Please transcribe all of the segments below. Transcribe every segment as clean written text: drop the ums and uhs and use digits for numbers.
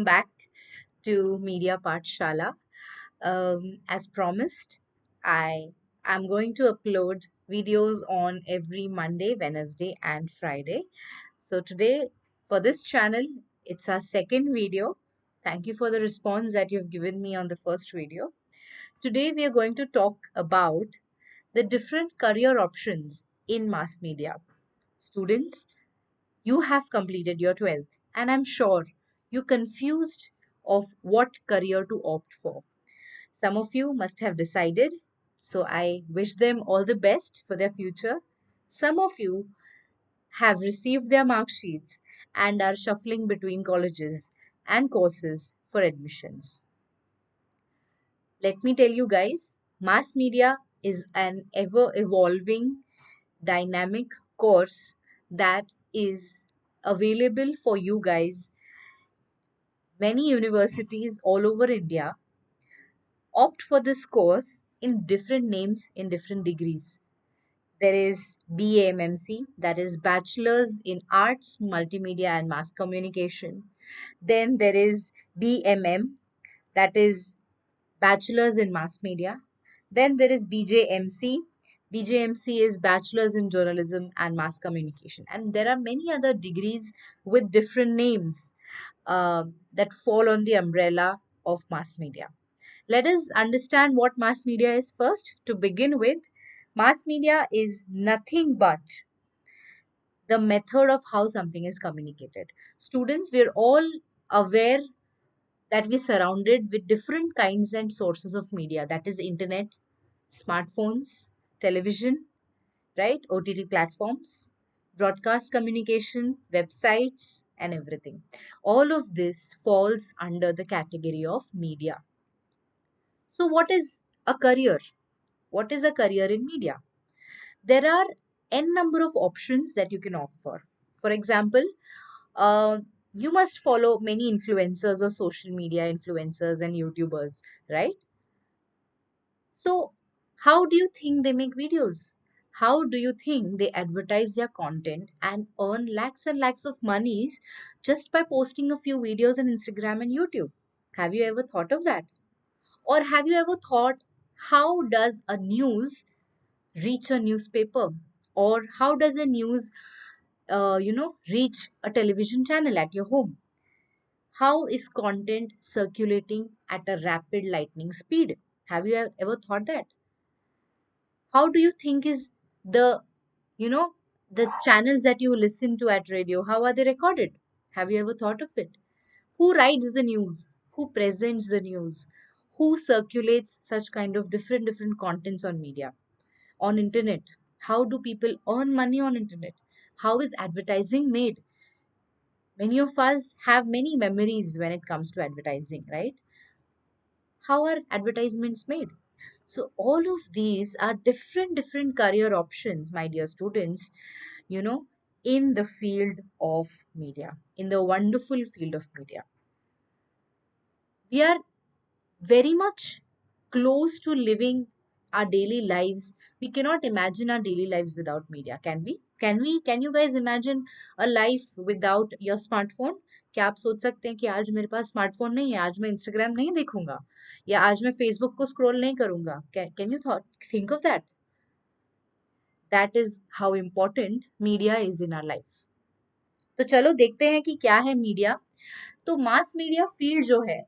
welcome back to Media Pathshala. As promised, I am going to upload videos on every Monday, Wednesday, and Friday. So today, for this channel, it's our second video. Thank you for the response that you've given me on the first video. Today, we are going to talk about the different career options in mass media. Students, you have completed your 12th, and I'm sure you're confused of what career to opt for. Some of you must have decided, so I wish them all the best for their future. Some of you have received their mark sheets and are shuffling between colleges and courses for admissions. Let me tell you guys, mass media is an ever evolving, dynamic course that is available for you guys. Many universities all over India opt for this course in different names in different degrees. There is BAMMC, that is Bachelor's in Arts, Multimedia and Mass Communication. Then there is BMM, that is Bachelor's in Mass Media. Then there is BJMC. BJMC is Bachelor's in Journalism and Mass Communication. And there are many other degrees with different names that fall on the umbrella of mass media. Let us understand what mass media is first. To begin with, mass media is nothing but the method of how something is communicated. Students, we're all aware that we're surrounded with different kinds and sources of media, that is internet, smartphones, television, right? OTT platforms, broadcast communication, websites, and everything. All of this falls under the category of media. So, what is a career? What is a career in media? There are n number of options that you can opt for. For example, uh, you must follow many influencers or social media influencers and YouTubers, right? So, how do you think they make videos? How do you think they advertise their content and earn lakhs and lakhs of monies just by posting a few videos on Instagram and YouTube? Have you ever thought of that? Or have you ever thought, how does a news reach a newspaper? Or how does a news, reach a television channel at your home? How is content circulating at a rapid lightning speed? Have you ever thought that? How do you think is the, you know, the channels that you listen to at radio, how are they recorded? Have you ever thought of it? Who writes the news? Who presents the news? Who circulates such kind of different contents on media? On internet, how do people earn money on internet? How is advertising made? Many of us have many memories when it comes to advertising, right? How are advertisements made? So all of these are different career options, my dear students, you know, in the field of media, in the wonderful field of media. We are very much close to living our daily lives. We cannot imagine our daily lives without media. Can we? Can you guys imagine a life without your smartphone? क्या आप सोच सकते हैं कि आज मेरे पास smartphone नहीं है, आज मैं इंस्टाग्राम नहीं देखूंगा, या आज मैं फेसबुक को स्क्रॉल नहीं करूंगा? Can you thought think of that? That is how important media is in our life. तो चलो देखते हैं कि क्या है मीडिया. तो मास मीडिया फील्ड जो है,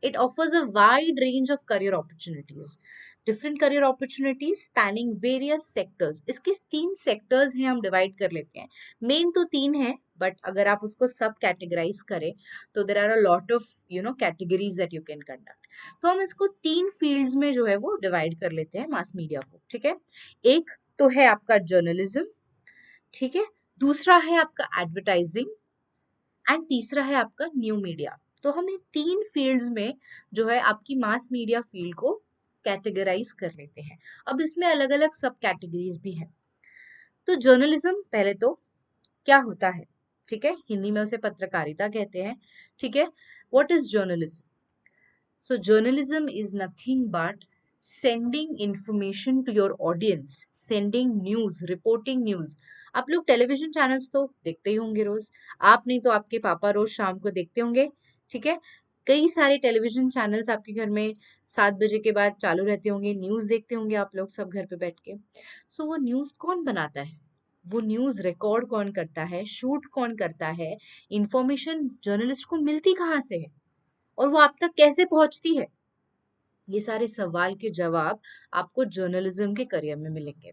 it offers a wide range of career opportunities, different career opportunities spanning various sectors. इसके 3 सेक्टर्स हैं, हम डिवाइड कर लेते हैं. मेन तो 3 है, बट अगर आप उसको सब कैटेगराइज करें तो there are a lot of categories that you can conduct. तो हम इसको 3 फील्ड्स में जो है वो डिवाइड कर लेते हैं मास मीडिया को. ठीक है, एक तो है आपका जर्नलिज्म, ठीक है, दूसरा है आपका एडवर्टाइजिंग, एंड तीसरा है आपका न्यू मीडिया. तो हम इन 3 फील्ड्स में जो है आपकी मास मीडिया फील्ड को कैटेगराइज कर लेते हैं. अब इसमें अलग अलग सब कैटेगरीज भी हैं. तो जर्नलिज्म पहले तो क्या होता है, ठीक है, हिंदी में उसे पत्रकारिता कहते हैं. ठीक है, what is journalism? So journalism is nothing but sending information to your audience, sending news, reporting news. आप लोग टेलीविजन चैनल्स तो देखते ही होंगे रोज. आप नहीं तो आपके पापा रोज शाम को देखते होंगे ठीक है, कई सारे टेलीविजन चैनल्स आपके घर में 7 बजे के बाद चालू रहते होंगे, न्यूज़ देखते होंगे आप लोग सब घर पे बैठ के। सो वो न्यूज़ कौन बनाता है, वो न्यूज़ रिकॉर्ड कौन करता है, शूट कौन करता है, इंफॉर्मेशन जर्नलिस्ट को मिलती कहाँ से है और वो आप तक कैसे पहुंचती है? ये सारे सवाल के जवाब आपको जर्नलिज्म के करियर में मिलेंगे।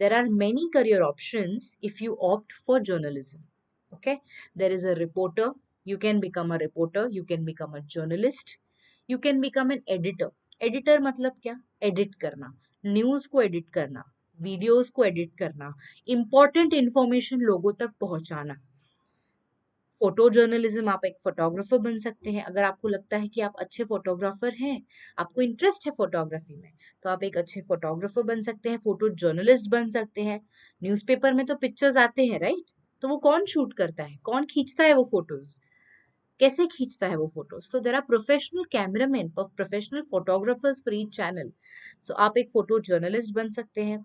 There are many career options if you opt for journalism. Okay, there is a reporter. You can become a reporter. You can become a journalist. You can become an editor. Editor मतलब क्या? Edit करना, news को edit करना, videos को edit करना, important information लोगों तक पहुंचाना। फोटो जर्नलिज्म, आप एक फोटोग्राफर बन सकते हैं। अगर आपको लगता है कि आप अच्छे फोटोग्राफर हैं, आपको इंटरेस्ट है फोटोग्राफी में, तो आप एक अच्छे फोटोग्राफर बन सकते हैं, फोटो जर्नलिस्ट बन सकते हैं। न्यूज़पेपर में तो पिक्चर्स आते हैं, राइट? तो वो कौन शूट करता है, कौन खींचता है वो फोटोज, कैसे खींचता है वो फोटोज? तो there are professional cameraman, professional photographers for each channel. So आप एक फोटो जर्नलिस्ट बन सकते हैं।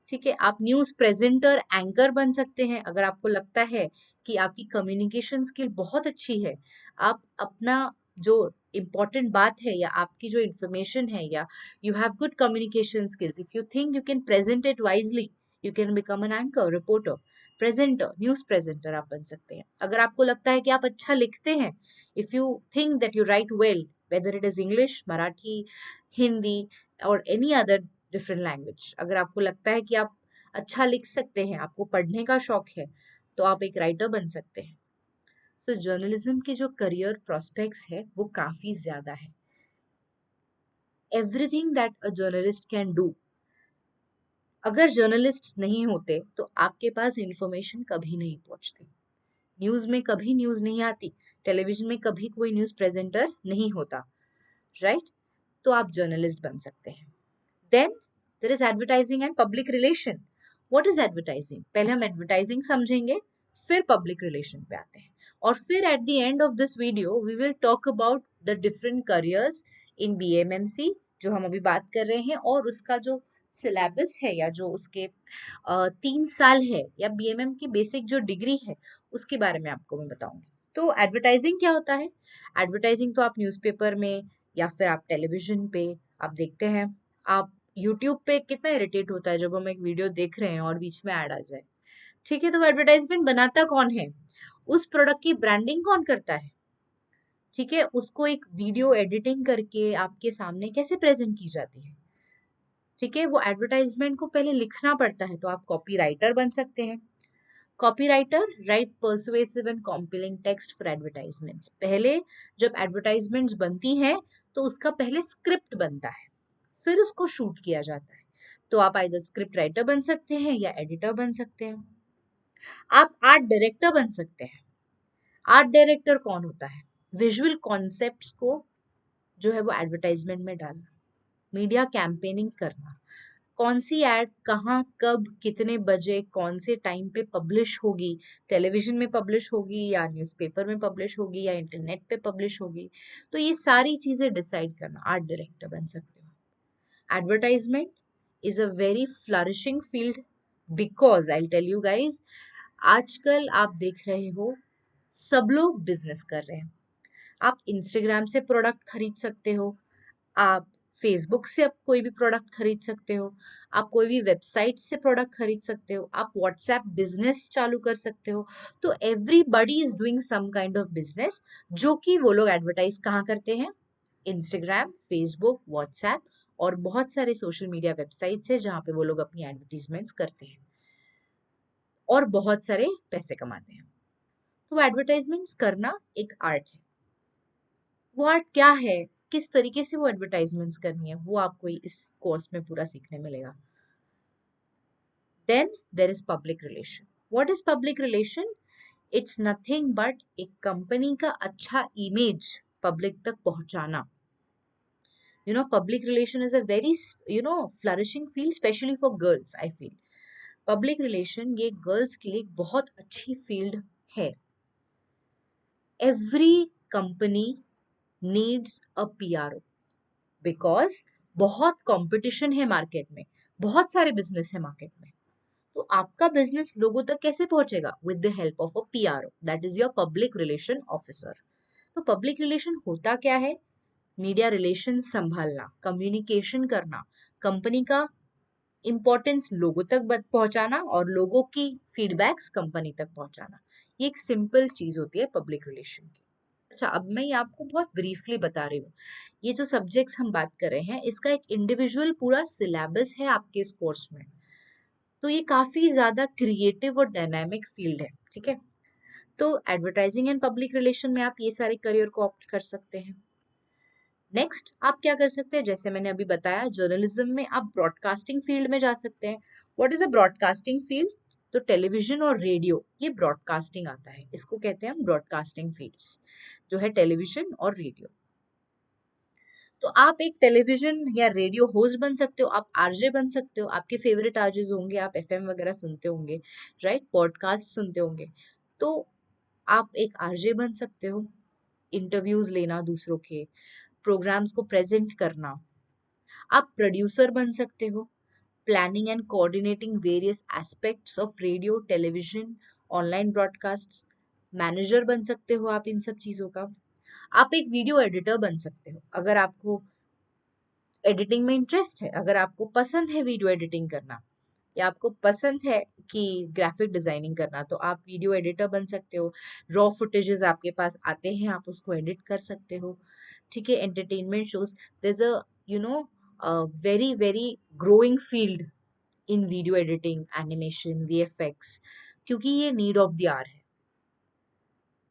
ठीक है, आप न्यूज़ प्रेजेंटर, एंकर बन सकते हैं। अगर आपको लगता है कि आपकी कम्युनिकेशन स्किल बहुत अच्छी है, आप अपना जो इम्पोर्टेंट बात है या आपकी जो इंफॉर्मेशन है, या you have good communication skills, if you think you can present it wisely, you can become an anchor, reporter, presenter, news presenter आप बन सकते हैं। अगर आपको लगता है कि आप अच्छा लिखते हैं, if you think that you right well, whether it is English, Marathi, Hindi और एनी अदर डिफरेंट लैंग्वेज, अगर आपको लगता है कि आप अच्छा लिख सकते हैं, आपको पढ़ने का शौक है, तो आप एक राइटर बन सकते हैं। सो जर्नलिज्म के जो करियर प्रोस्पेक्ट्स है वो काफी ज्यादा है। Everything that a journalist can do. अगर जर्नलिस्ट नहीं होते तो आपके पास इंफॉर्मेशन कभी नहीं पहुंचती, न्यूज में कभी न्यूज नहीं आती, टेलीविजन में कभी कोई न्यूज प्रेजेंटर नहीं होता, राइट? तो आप जर्नलिस्ट बन सकते हैं। Then there is advertising and public relation. What is advertising? पहले हम advertising समझेंगे, फिर public relation पे आते हैं, और फिर at the end of this video we will talk about the different careers in BMMC जो हम अभी बात कर रहे हैं, और उसका जो सिलेबस है या जो उसके 3 साल है, या BMM की बेसिक जो डिग्री है उसके बारे में आपको मैं बताऊंगी। तो एडवर्टाइजिंग क्या होता है? एडवर्टाइजिंग तो आप न्यूज़पेपर में या फिर आप टेलीविजन पे आप देखते हैं। आप यूट्यूब पे कितना इरिटेट होता है जब हम एक वीडियो देख रहे हैं और बीच में ऐड आ जाए। ठीक है, तो एडवर्टाइजमेंट बनाता कौन है, उस प्रोडक्ट की ब्रांडिंग कौन करता है? ठीक है, उसको एक वीडियो एडिटिंग करके आपके सामने कैसे प्रेजेंट की जाती है? ठीक है, वो एडवर्टाइजमेंट को पहले लिखना पड़ता है, तो आप कॉपी राइटर बन सकते हैं। Copywriter write persuasive and compelling text for advertisements. पहले जब एडवर्टाइजमेंट्स बनती हैं तो उसका पहले स्क्रिप्ट बनता है, फिर उसको शूट किया जाता है। तो आप आइदर स्क्रिप्ट राइटर बन सकते हैं या एडिटर बन सकते हैं। आप आर्ट डायरेक्टर बन सकते हैं। आर्ट डायरेक्टर कौन होता है? विजुअल कॉन्सेप्ट्स को जो है वो एडवर्टाइजमेंट में डालना, मीडिया कैंपेनिंग करना, कौन सी एड कहाँ कब कितने बजे कौन से टाइम पे पब्लिश होगी, टेलीविजन में पब्लिश होगी या न्यूज़पेपर में पब्लिश होगी या इंटरनेट पे पब्लिश होगी, तो ये सारी चीजें डिसाइड करना, आर्ट डायरेक्टर बन सकते हो। Advertisement is a very flourishing field, because I tell you guys, आजकल आप देख रहे हो सब लोग बिजनेस कर रहे हैं। आप इंस्टाग्राम से प्रोडक्ट खरीद सकते हो, आप फेसबुक से आप कोई भी प्रोडक्ट खरीद सकते हो, आप कोई भी वेबसाइट से प्रोडक्ट खरीद सकते हो, आप व्हाट्सएप बिजनेस चालू कर सकते हो। तो everybody is doing some kind of business, जो कि वो लोग एडवर्टाइज कहाँ करते हैं? इंस्टाग्राम, फेसबुक, व्हाट्सएप और बहुत सारे सोशल मीडिया वेबसाइट्स है जहाँ पे वो लोग अपनी एडवर्टीजमेंट्स करते हैं और बहुत सारे पैसे कमाते हैं। तो एडवर्टाइजमेंट्स करना एक आर्ट है। वो आर्ट क्या है, किस तरीके से वो एडवर्टाइजमेंट्स करनी है, वो आपको इस कोर्स में पूरा सीखने मिलेगा। Then there is public relation. What is public relation? It's nothing but एक कंपनी का अच्छा इमेज पब्लिक तक पहुंचाना। Public relation is a very flourishing field, specially for girls. I feel public relation ये गर्ल्स के लिए एक बहुत अच्छी फील्ड है। Every company needs a PRO, because बहुत कंपटीशन है मार्केट में, बहुत सारे बिजनेस है मार्केट में। तो आपका बिजनेस लोगों तक कैसे पहुंचेगा? With the help of a PRO, that is your public relation officer. तो पब्लिक रिलेशन होता क्या है? मीडिया रिलेशन संभालना, कम्युनिकेशन करना, कंपनी का इम्पोर्टेंस लोगों तक पहुंचाना और लोगों की फीडबैक्स कंपनी तक पहुंचाना। ये एक सिंपल चीज होती है पब्लिक रिलेशन की। अच्छा, अब मैं ये आपको बहुत ब्रीफली बता रही हूँ। ये जो सब्जेक्ट्स हम बात कर रहे हैं, इसका एक इंडिविजुअल पूरा सिलेबस है आपके इस कोर्स में। तो ये काफी ज्यादा क्रिएटिव और डायनामिक फील्ड है, ठीक है। तो एडवर्टाइजिंग एंड पब्लिक रिलेशन में आप ये सारे करियर को ऑप्ट कर सकते हैं। नेक्स्ट आप क्या कर सकते हैं, जैसे मैंने अभी बताया, जर्नलिज्म में आप ब्रॉडकास्टिंग फील्ड में जा सकते हैं। What is a broadcasting field? तो टेलीविजन और रेडियो, ये ब्रॉडकास्टिंग आता है, इसको कहते हैं हम ब्रॉडकास्टिंग फील्ड्स, जो है टेलीविजन और रेडियो। तो आप एक टेलीविजन या रेडियो होस्ट बन सकते हो, आप आरजे बन सकते हो, आपके फेवरेट आरजेस होंगे, आप एफएम वगैरह सुनते होंगे, राइट, पॉडकास्ट सुनते होंगे। तो आप एक आरजे बन सकते हो, इंटरव्यूज लेना दूसरों के, प्रोग्राम्स को प्रेजेंट करना। आप प्रोड्यूसर बन सकते हो, planning and coordinating various aspects of radio, television, online broadcast. Manager बन सकते हो आप इन सब चीजों का। आप एक वीडियो एडिटर बन सकते हो, अगर आपको एडिटिंग में इंटरेस्ट है, अगर आपको पसंद है वीडियो एडिटिंग करना, या आपको पसंद है कि ग्राफिक डिजाइनिंग करना, तो आप वीडियो एडिटर बन सकते हो। रॉ फुटेजेस आपके पास आते हैं, आप उसको एडिट कर सकते हो, ठीक है। Entertainment shows, there is a you know very very growing field in video editing, animation, VFX, क्योंकि ये नीड ऑफ द आवर है।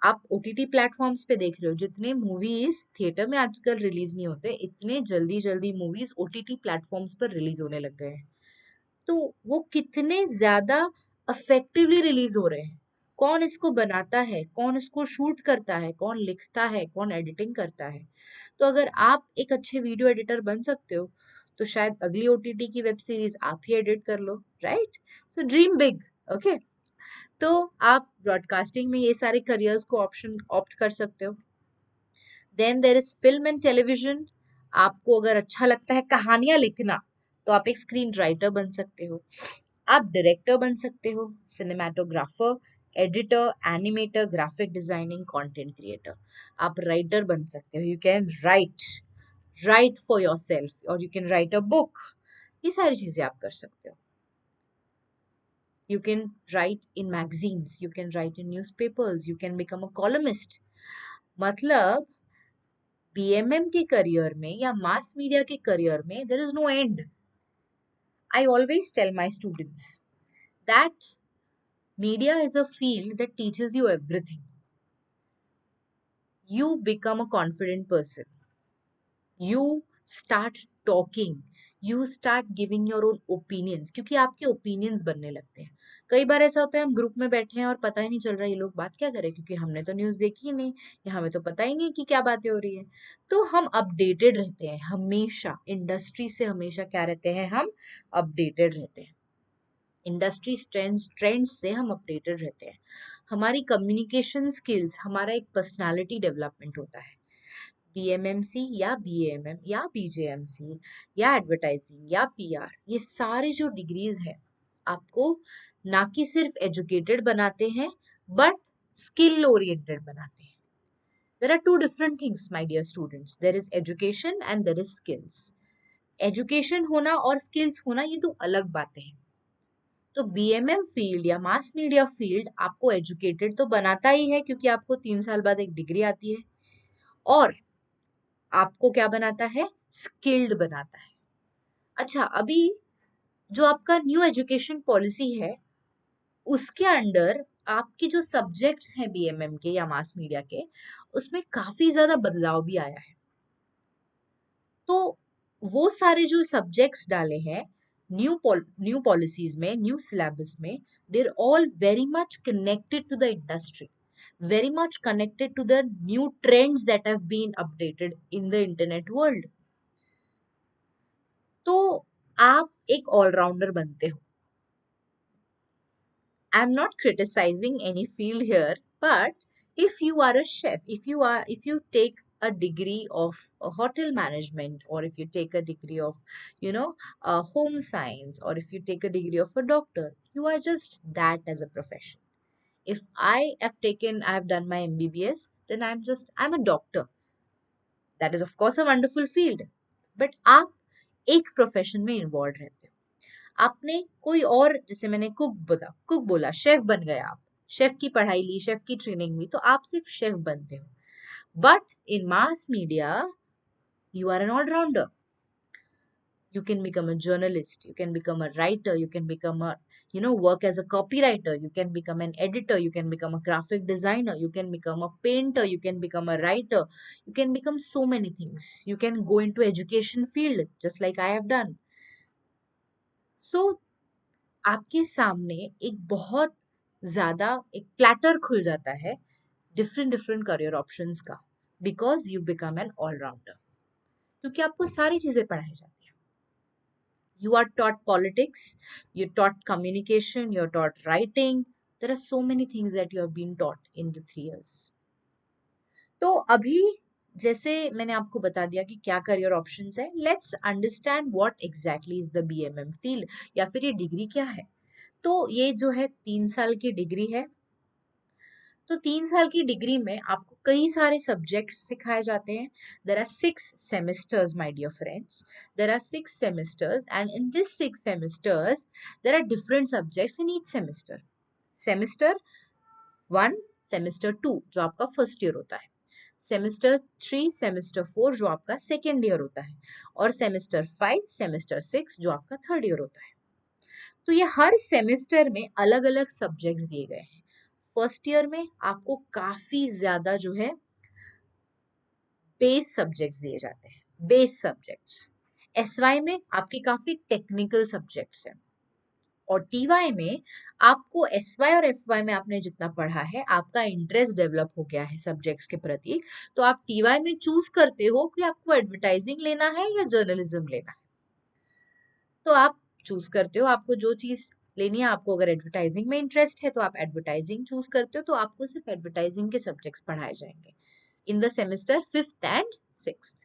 आप ओटीटी प्लेटफॉर्म्स पे देख रहे हो, जितने मूवीज थिएटर में आजकल रिलीज नहीं होते, इतने जल्दी जल्दी मूवीज ओटीटी प्लेटफॉर्म्स पर रिलीज होने लग गए हैं। तो वो कितने ज्यादा इफेक्टिवली रिलीज हो रहे हैं। कौन इसको बनाता है, कौन इसको शूट करता है, कौन लिखता है, कौन एडिटिंग करता है। तो अगर आप एक अच्छे वीडियो एडिटर बन सकते हो, तो शायद अगली ओटीटी की वेब सीरीज आप ही एडिट कर लो, राइट। सो ड्रीम बिग, ओके। तो आप ब्रॉडकास्टिंग में ये सारे करियर्स को ऑप्शन ऑप्ट कर सकते हो। Then there is film and television. आपको अगर अच्छा लगता है कहानियां लिखना, तो आप एक स्क्रीन राइटर बन सकते हो, आप डायरेक्टर बन सकते हो, cinematographer, editor, animator, graphic designing, content creator. आप राइटर बन सकते हो, you can write for yourself, और you can write a book. ये सारी चीजें आप कर सकते हो। You can write in magazines, you can write in newspapers, you can become a columnist। मतलब बीएमएम के करियर में या मास मीडिया के करियर में there is no end। I always tell my students that media is a field that teaches you everything। You become a confident person, you start talking, you start giving your own opinions, क्योंकि आपके opinions बनने लगते हैं। कई बार ऐसा होता है, हम ग्रुप में बैठे हैं और पता ही नहीं चल रहा ये लोग बात क्या करें, क्योंकि हमने तो न्यूज़ देखी ही नहीं, या हमें तो पता ही नहीं कि क्या बातें हो रही है। तो हम अपडेटेड रहते हैं हमेशा, इंडस्ट्री से हमेशा क्या रहते हैं, हम अपडेटेड रहते हैं। इंडस्ट्री ट्रेंड्स से हम अपडेटेड रहते हैं। हमारी कम्युनिकेशन स्किल्स, हमारा एक पर्सनालिटी डेवलपमेंट होता है। बीएमएमसी या बीएएमएम या बीजेएमसी या एडवर्टाइजिंग या पीआर, ये सारे जो डिग्रीज हैं, आपको ना कि सिर्फ एजुकेटेड बनाते हैं, बट स्किल ओरिएंटेड बनाते हैं। There are two different things my dear students, there is education and there is skills. Education होना और स्किल्स होना, ये दो अलग बातें हैं। तो बीएमएम फील्ड या मास मीडिया फील्ड आपको एजुकेटेड तो बनाता ही है, क्योंकि आपको 3 साल बाद एक डिग्री आती है, और आपको क्या बनाता है, स्किल्ड बनाता है। अच्छा, अभी जो आपका न्यू एजुकेशन पॉलिसी है, उसके अंडर आपके जो सब्जेक्ट्स हैं बीएमएम के या मास मीडिया के, उसमें काफी ज्यादा बदलाव भी आया है। तो वो सारे जो सब्जेक्ट्स डाले हैं न्यू पॉलिसीज में, न्यू सिलेबस में, they're all very much connected to the industry, very much connected to the new trends that have been updated in the internet world। तो आप एक ऑलराउंडर बनते हो। I am not criticising any field here, but if you are a chef, if you take a degree of hotel management, or if you take a degree of home science, or if you take a degree of a doctor, You are just that as a profession. If I have done my MBBS, then I'm a doctor. That is of course a wonderful field. But आप एक profession में involve रहते हो, आपने कोई और, जैसे मैंने कुक बोला, शेफ बन गए आप, शेफ की पढ़ाई ली, शेफ की ट्रेनिंग ली, तो आप सिर्फ शेफ बनते हो. But in mass media you are an all-rounder. You can become a journalist, you can become a writer, you can become a, work as a copywriter, you can become an editor, you can become a graphic designer, you can become a painter, you can become a writer, you can become so many things. You can go into education field just like I have done. So आपके सामने एक बहुत ज्यादा एक platter खुल जाता है different different career options का, because you become an allrounder, क्योंकि आपको सारी चीजें पढ़ाई जाती हैं. You are taught politics, you're taught communication, you're taught writing. There are so many things that you have been taught in the 3 years. तो अभी जैसे मैंने आपको बता दिया कि क्या करियर ऑप्शंस है, let's understand what exactly is the BMM field, या फिर ये डिग्री क्या है. तो ये जो है 3 साल की डिग्री है. तो 3 साल की डिग्री में आपको कई सारे सब्जेक्ट्स सिखाए जाते हैं. There are 6 semesters my dear friends. There are 6 semesters, and in this 6 semesters there are different subjects in each semester. Semester 1, semester 2 जो आपका फर्स्ट ईयर होता है, सेमेस्टर 3, सेमेस्टर 4 जो आपका सेकेंड ईयर होता है, और सेमेस्टर 5, सेमेस्टर 6 जो आपका थर्ड ईयर होता है. तो ये हर सेमेस्टर में अलग अलग सब्जेक्ट्स दिए गए हैं. फर्स्ट ईयर में आपको काफी ज्यादा जो है बेस सब्जेक्ट्स दिए जाते हैं, बेस सब्जेक्ट्स. एसवाई में आपके काफी टेक्निकल सब्जेक्ट्स हैं, और टीवाई में आपको एसवाई और एफवाई में आपने जितना पढ़ा है, आपका इंटरेस्ट डेवलप हो गया है सब्जेक्ट्स के प्रति, तो आप टीवाई में चूज करते हो कि आपको एडवर्टाइजिंग लेना है या जर्नलिज्म लेना है. तो आप चूज करते हो आपको जो चीज लेनी है. आपको अगर एडवर्टाइजिंग में इंटरेस्ट है तो आप एडवर्टाइजिंग चूज करते हो, तो आपको सिर्फ एडवर्टाइजिंग के सब्जेक्ट्स पढ़ाए जाएंगे in the semester 5th and 6th.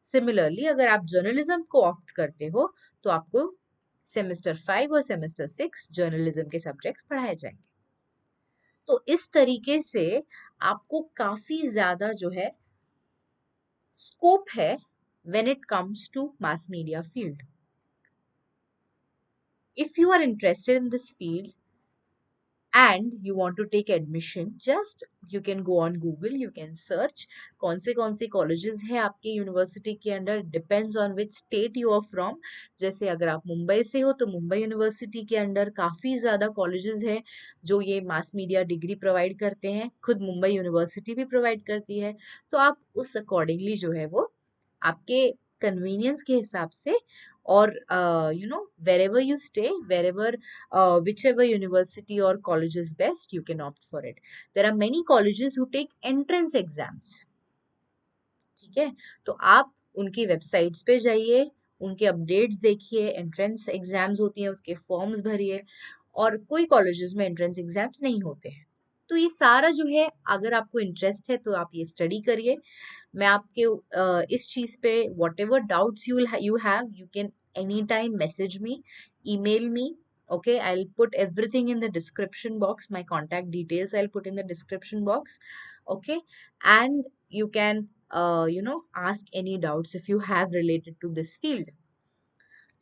Similarly अगर आप जर्नलिज्म को ऑप्ट करते हो तो आपको सेमेस्टर 5 और सेमेस्टर 6 जर्नलिज्म के सब्जेक्ट्स पढ़ाए जाएंगे. तो इस तरीके से आपको काफी ज्यादा जो है स्कोप है when it comes to mass media field. If you are interested in this field and you want to take admission, just you can go on Google, you can search कौन से कॉलेजेस हैं आपके university के under, depends on which state you are from. जैसे अगर आप मुंबई से हो तो मुंबई यूनिवर्सिटी के अंडर काफ़ी ज़्यादा कॉलेजेस हैं जो ये मास मीडिया डिग्री प्रोवाइड करते हैं. खुद मुंबई यूनिवर्सिटी भी प्रोवाइड करती है. तो आप उस अकॉर्डिंगली जो है वो आपके कन्वीनियंस के हिसाब से, or wherever you stay, wherever whichever university or college is best, you can opt for it. There are many colleges who take entrance exams. ठीक है, तो आप उनकी वेबसाइट्स पे जाइए, उनके अपडेट्स देखिए, एंट्रेंस एग्जाम्स होती हैं उसके फॉर्म्स भरिए, और कोई कॉलेजेस में एंट्रेंस एग्जाम्स नहीं होते हैं. तो ये सारा जो है, अगर आपको इंटरेस्ट है तो आप ये स्टडी करिए. मैं आपके इस चीज पे what ever doubts you have, you can any time message me, email me. Okay, I'll put everything in the description box. My contact details I'll put in the description box. Okay, and you can ask any doubts if you have related to this field.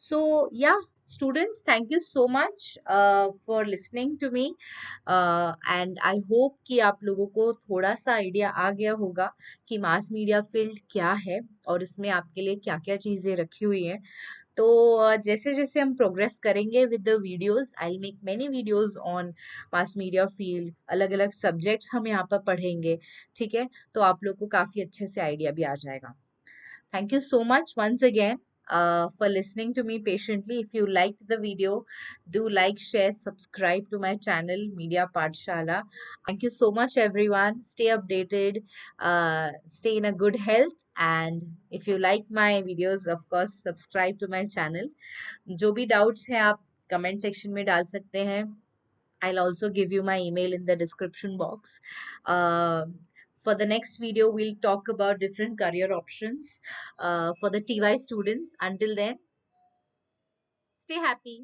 So yeah, students, thank you so much for listening to me, and I hope कि आप लोगों को थोड़ा सा idea आ गया होगा कि मास media field क्या है और इसमें आपके लिए क्या क्या चीज़ें रखी हुई हैं. तो जैसे जैसे हम प्रोग्रेस करेंगे with the videos, I will make many videos on mass media field. अलग अलग सब्जेक्ट्स हम यहाँ पर पढ़ेंगे. ठीक है, तो आप लोग को काफ़ी अच्छे से आइडिया भी आ जाएगा. Thank you so much once again for listening to me patiently. If you liked the video, do like, share, subscribe to my channel, Media Pathshala. Thank you so much, everyone. Stay updated, stay in a good health. And if you like my videos, of course, subscribe to my channel. जो भी doubts हैं आप comment section में डाल सकते हैं. I'll also give you my email in the description box. For the next video, we'll talk about different career options for the TY students. Until then, stay happy.